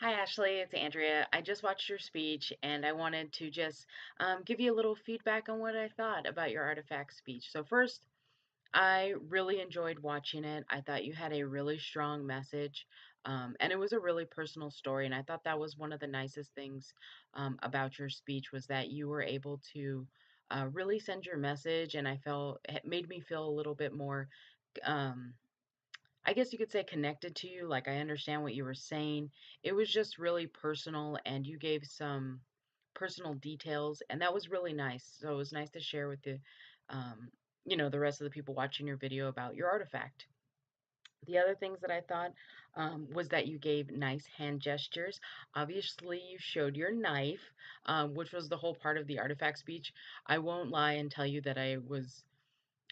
Hi, Ashley. It's Andrea. I just watched your speech and I wanted to just give you a little feedback on what I thought about your artifact speech. So, first, I really enjoyed watching it. I thought you had a really strong message, and it was a really personal story. And I thought that was one of the nicest things about your speech was that you were able to really send your message, and I felt it made me feel a little bit more. Um, I guess you could say connected to you, like, I understand what you were saying. It was just really personal, and you gave some personal details, and that was really nice. So it was nice to share with um, the rest of the people watching your video about your artifact. The other things that I thought was that you gave nice hand gestures. Obviously, you showed your knife, which was the whole part of the artifact speech. I won't lie and tell you that I was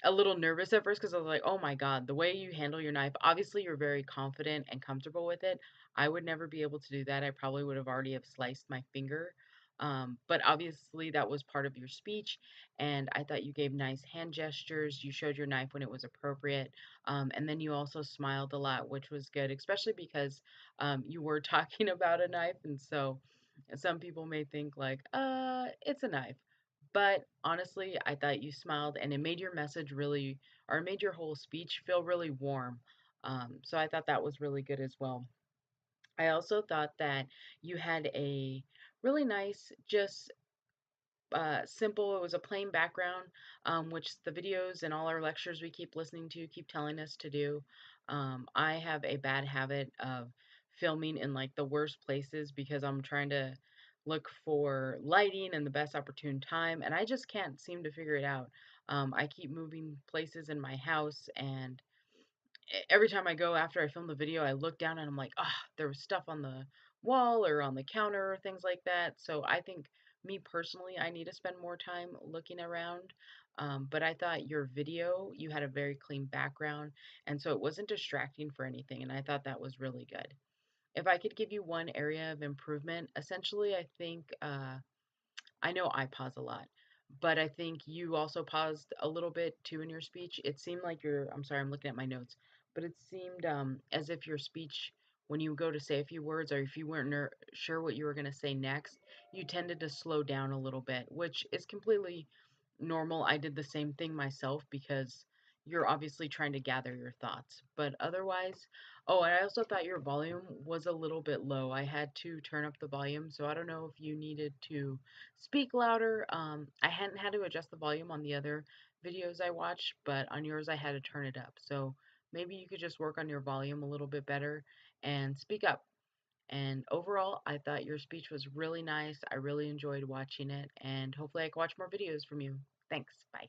a little nervous at first because I was like, "Oh my god, the way you handle your knife, obviously you're very confident and comfortable with it. I would never be able to do that. I probably would have already have sliced my finger." But obviously that was part of your speech, and I thought you gave nice hand gestures. You showed your knife when it was appropriate, and then you also smiled a lot, which was good, especially because you were talking about a knife, and so some people may think like, it's a knife." But honestly, I thought you smiled and it made your message really, or it made your whole speech feel really warm. So I thought that was really good as well. I also thought that you had a really nice, just simple, it was a plain background, which the videos and all our lectures we keep listening to keep telling us to do. I have a bad habit of filming in like the worst places because I'm trying to look for lighting and the best opportune time, and I just can't seem to figure it out. I keep moving places in my house, and every time I go after I film the video, I look down and I'm like, ah, there was stuff on the wall or on the counter or things like that. So I think me personally, I need to spend more time looking around. But I thought your video, you had a very clean background, and so it wasn't distracting for anything. And I thought that was really good. If I could give you one area of improvement, essentially, I think I know I pause a lot, but I think you also paused a little bit too in your speech. It seemed like I'm sorry, I'm looking at my notes, but it seemed as if your speech, when you go to say a few words or if you weren't sure what you were going to say next, you tended to slow down a little bit, which is completely normal. I did the same thing myself because you're obviously trying to gather your thoughts. But otherwise, oh, and I also thought your volume was a little bit low. I had to turn up the volume, so I don't know if you needed to speak louder. I hadn't had to adjust the volume on the other videos I watched, but on yours I had to turn it up. So maybe you could just work on your volume a little bit better and speak up. And overall, I thought your speech was really nice. I really enjoyed watching it, and hopefully I can watch more videos from you. Thanks. Bye.